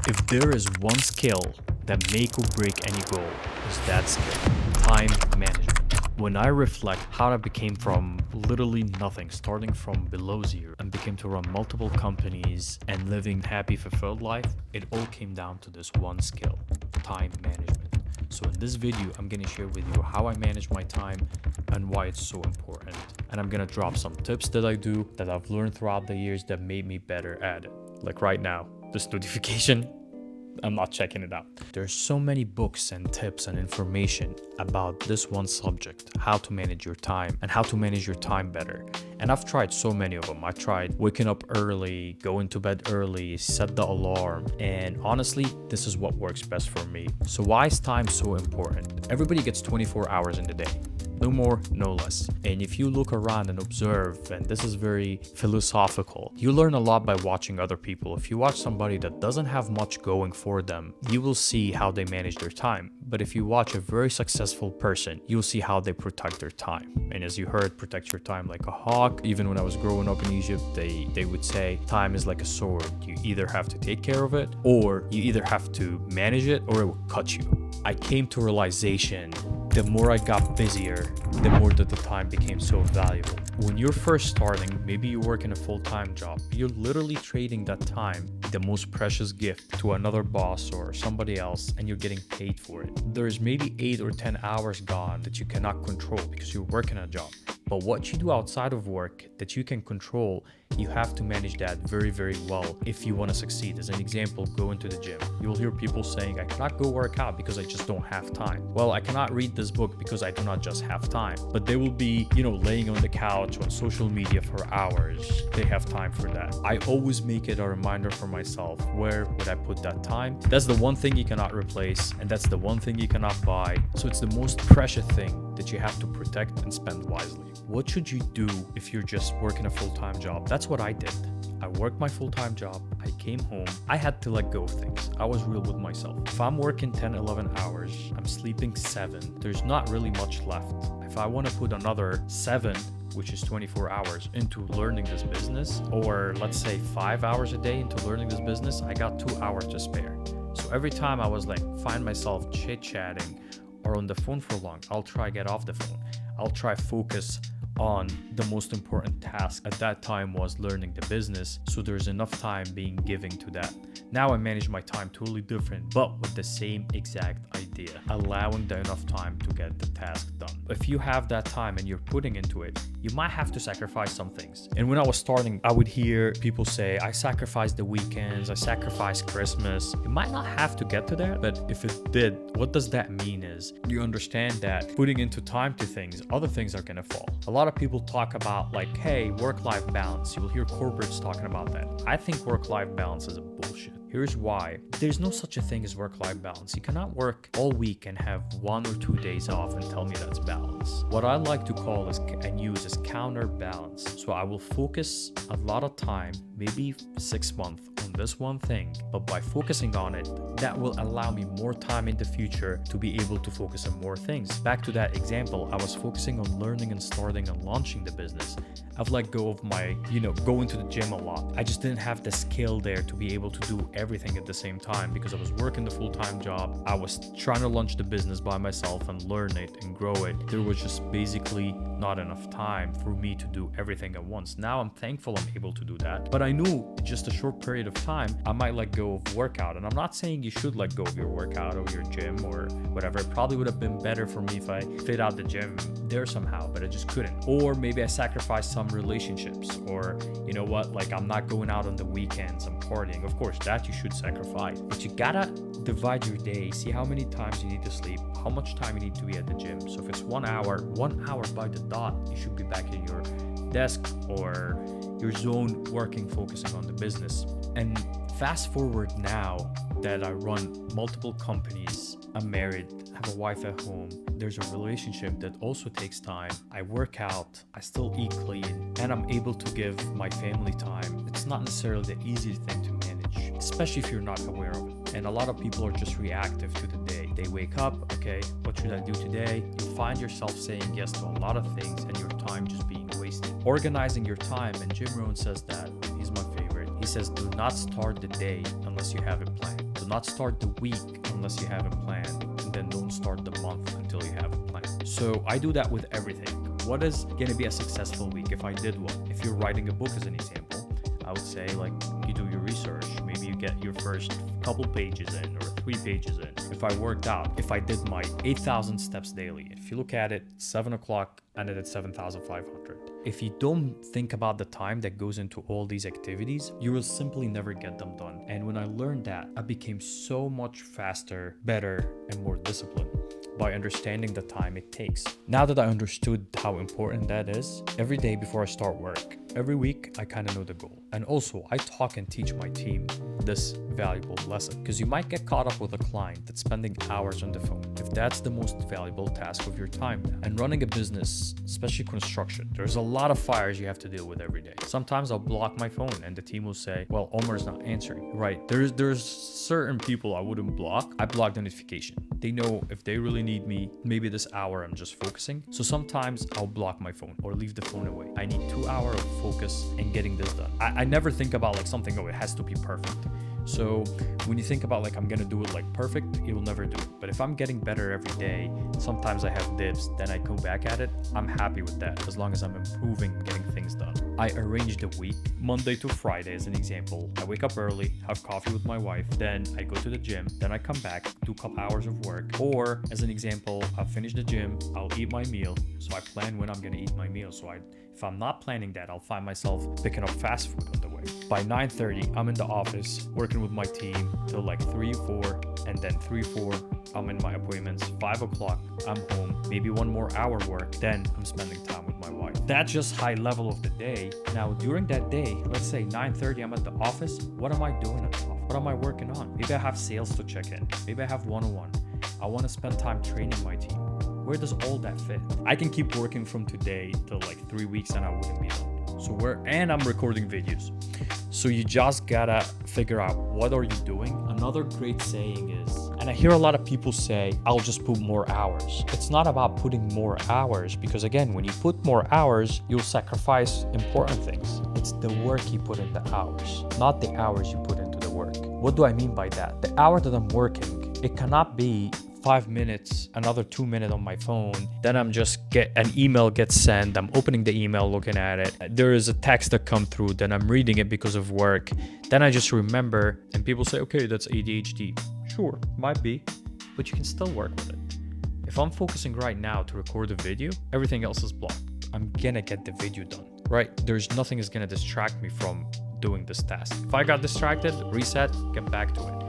If there is one skill that make or break any goal, is that skill, time management. When I reflect how I became from literally nothing, starting from below zero, and became to run multiple companies and living happy, fulfilled life, it all came down to this one skill, time management. So in this video, I'm gonna share with you how I manage my time and why it's so important. And I'm gonna drop some tips that I do that I've learned throughout the years that made me better at it. Like right now, this notification, I'm not checking it out. There's so many books and tips and information about this one subject, how to manage your time and how to manage your time better. And I've tried so many of them. I tried waking up early, going to bed early, set the alarm. And honestly, this is what works best for me. So why is time so important? Everybody gets 24 hours in the day. No more, no less. And if you look around and observe, and this is very philosophical, you learn a lot by watching other people. If you watch somebody that doesn't have much going for them, you will see how they manage their time. But if you watch a very successful person, you'll see how they protect their time. And as you heard, protect your time like a hawk. Even when I was growing up in Egypt, they would say time is like a sword. You either have to take care of it, or you either have to manage it, or it will cut you. I came to realization the more I got busier, the more that the time became so valuable. When you're first starting, maybe you work in a full-time job, you're literally trading that time, the most precious gift, to another boss or somebody else, and you're getting paid for it. There's maybe 8 or 10 hours gone that you cannot control because you're working a job. But what you do outside of work that you can control, you have to manage that very, very well if you want to succeed. As an example, go into the gym. You'll hear people saying, I cannot go work out because I just don't have time. Well, I cannot read this book because I do not just have time. But they will be, laying on the couch on social media for hours. They have time for that. I always make it a reminder for myself, where would I put that time? That's the one thing you cannot replace, and that's the one thing you cannot buy. So it's the most precious thing that you have to protect and spend wisely. What should you do if you're just working a full-time job? That's what I did. I worked my full-time job. I came home. I had to let go of things. I was real with myself. If I'm working 10, 11 hours, I'm sleeping 7, there's not really much left. If I want to put another 7, which is 24 hours, into learning this business, or let's say 5 hours a day into learning this business, I got 2 hours to spare. So every time I was find myself chit-chatting or on the phone for long, I'll try get off the phone. I'll try focus on the most important task at that time was learning the business, so there's enough time being given to that. Now I manage my time totally different, but with the same exact idea, allowing the enough time to get the task done. If you have that time and you're putting into it, you might have to sacrifice some things. And when I was starting, I would hear people say, I sacrificed the weekends, I sacrificed Christmas. You might not have to get to that, but if it did, what does that mean is you understand that putting into time to things, other things are gonna fall. A lot of people talk about hey, work-life balance. You will hear corporates talking about that. I think work-life balance is a bullshit. Here's why. There's no such a thing as work-life balance. You cannot work all week and have 1 or 2 days off and tell me that's balance. What I like to call and use is counterbalance. So I will focus a lot of time, maybe 6 months, on this one thing, but by focusing on it, that will allow me more time in the future to be able to focus on more things. Back to that example, I was focusing on learning and starting and launching the business. I've let go of my, going to the gym a lot. I just didn't have the skill there to be able to do everything at the same time because I was working the full-time job. I was trying to launch the business by myself and learn it and grow it. There was just basically not enough time for me to do everything at once. Now I'm thankful I'm able to do that. But I knew in just a short period of time, I might let go of workout. And I'm not saying you should let go of your workout or your gym or whatever. It probably would have been better for me if I fit out the gym there somehow, but I just couldn't. Or maybe I sacrificed some relationships, or I'm not going out on the weekends, I'm partying. Of course, that you should sacrifice, but you gotta divide your day, see how many times you need to sleep, how much time you need to be at the gym. So if it's 1 hour by the dot, you should be back in your desk or your zone working, focusing on the business. And fast forward now that I run multiple companies, I'm married, have a wife at home, there's a relationship that also takes time. I work out, I still eat clean, and I'm able to give my family time. It's not necessarily the easiest thing to manage, especially if you're not aware of it. And a lot of people are just reactive to the day. They wake up, okay, what should I do today? You find yourself saying yes to a lot of things and your time just being wasted. Organizing your time, and Jim Rohn says that, he's my favorite. He says, do not start the day unless you have a plan. So not start the week unless you have a plan, and then don't start the month until you have a plan. So I do that with everything. What is going to be a successful week? If I did what? If you're writing a book as an example, I would say like you do your research. Maybe you get your first couple pages in or 3 pages in. If I worked out, if I did my 8,000 steps daily, if you look at it, 7 o'clock, and then it's 7,500. If you don't think about the time that goes into all these activities, you will simply never get them done. And when I learned that, I became so much faster, better, and more disciplined by understanding the time it takes. Now that I understood how important that is, every day before I start work, every week, I kind of know the goal. And also, I talk and teach my team this valuable lesson, because you might get caught up with a client that's spending hours on the phone. If that's the most valuable task of your time. And running a business, especially construction, there's a lot of fires you have to deal with every day. Sometimes I'll block my phone and the team will say, well, Omar's not answering. Right, there's certain people I wouldn't block. I block the notification. They know if they really need me, maybe this hour I'm just focusing. So sometimes I'll block my phone or leave the phone away. I need 2 hours of focus and getting this done. I never think about like something, oh, it has to be perfect. So when you think about like I'm gonna do it like perfect, you will never do it. But if I'm getting better every day, sometimes I have dips, then I go back at it. I'm happy with that as long as I'm improving, getting things done. I arrange the week, Monday to Friday as an example. I wake up early, have coffee with my wife, then I go to the gym, then I come back, do a couple hours of work. Or as an example, I'll finish the gym, I'll eat my meal. So I plan when I'm gonna eat my meal. So if I'm not planning that, I'll find myself picking up fast food on the way. By 9:30, I'm in the office working with my team till like 3, 4, and then 3, 4, I'm in my appointments. 5 o'clock, I'm home. Maybe 1 more hour work, then I'm spending time with my wife. That's just high level of the day. Now, during that day, let's say 9:30, I'm at the office. What am I doing at the office? What am I working on? Maybe I have sales to check in. Maybe I have one-on-one. I want to spend time training my team. Where does all that fit? I can keep working from today till like 3 weeks and I wouldn't be done. And I'm recording videos. So you just gotta figure out what are you doing. Another great saying is, and I hear a lot of people say, I'll just put more hours. It's not about putting more hours, because again, when you put more hours, you'll sacrifice important things. It's the work you put in the hours, not the hours you put into the work. What do I mean by that? The hour that I'm working, it cannot be 5 minutes, another 2 minutes on my phone, then I'm just an email gets sent, I'm opening the email, looking at it, there is a text that come through, then I'm reading it because of work, then I just remember, and people say, okay, that's ADHD. Sure, might be, but you can still work with it. If I'm focusing right now to record a video, everything else is blocked. I'm gonna get the video done, right? There's nothing is gonna distract me from doing this task. If I got distracted, reset, get back to it.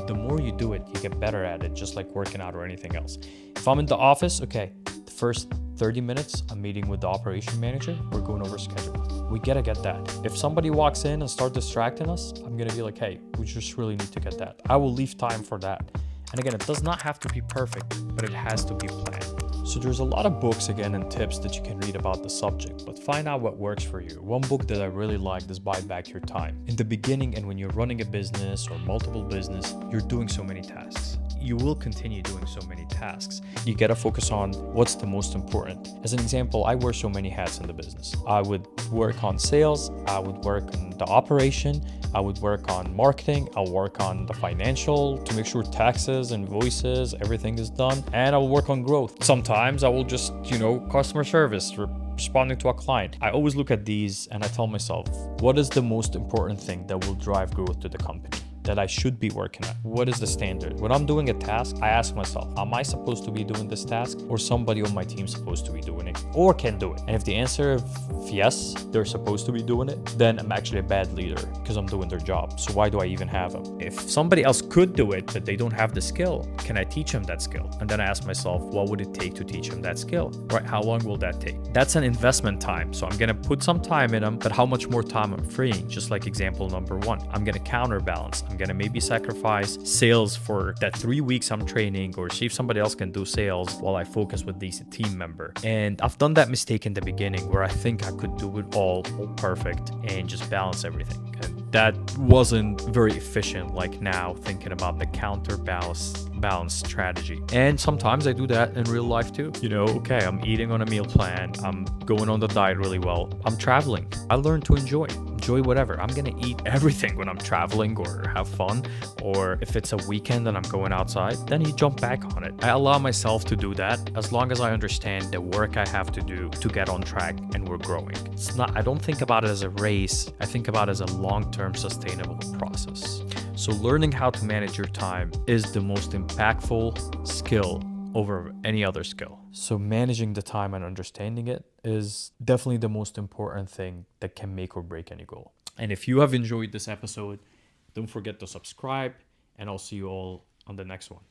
The more you do it, you get better at it, just like working out or anything else. If I'm in the office, okay, the first 30 minutes, I'm meeting with the operation manager. We're going over schedule. We gotta get that. If somebody walks in and start distracting us, I'm gonna be like, hey, we just really need to get that. I will leave time for that. And again, it does not have to be perfect, but it has to be planned. So there's a lot of books again and tips that you can read about the subject, but find out what works for you. One book that I really liked is Buy Back Your Time. In the beginning and when you're running a business or multiple business, you're doing so many tasks. You will continue doing so many tasks. You gotta focus on what's the most important. As an example, I wear so many hats in the business. I would work on sales, I would work on the operation, I would work on marketing, I'll work on the financial to make sure taxes, invoices, everything is done, and I'll work on growth. Sometimes I will just, customer service, responding to a client. I always look at these and I tell myself, what is the most important thing that will drive growth to the company? That I should be working at? What is the standard? When I'm doing a task, I ask myself, am I supposed to be doing this task or somebody on my team supposed to be doing it or can do it? And if the answer is yes, they're supposed to be doing it, then I'm actually a bad leader because I'm doing their job. So why do I even have them? If somebody else could do it, but they don't have the skill, can I teach them that skill? And then I ask myself, what would it take to teach them that skill? Right? How long will that take? That's an investment time. So I'm going to put some time in them, but how much more time I'm freeing? Just like example number 1, I'm going to counterbalance. I'm going to maybe sacrifice sales for that 3 weeks I'm training, or see if somebody else can do sales while I focus with this team member. And I've done that mistake in the beginning where I think I could do it all perfect and just balance everything. And that wasn't very efficient like now, thinking about the counterbalance strategy. And sometimes I do that in real life too. You know, okay, I'm eating on a meal plan, I'm going on the diet really well, I'm traveling. I learned to enjoy whatever. I'm gonna eat everything when I'm traveling or have fun. Or if it's a weekend and I'm going outside, then you jump back on it. I allow myself to do that as long as I understand the work I have to do to get on track and we're growing. It's not, I don't think about it as a race, I think about it as a long-term sustainable process. So learning how to manage your time is the most impactful skill over any other skill. So managing the time and understanding it is definitely the most important thing that can make or break any goal. And if you have enjoyed this episode, don't forget to subscribe, and I'll see you all on the next one.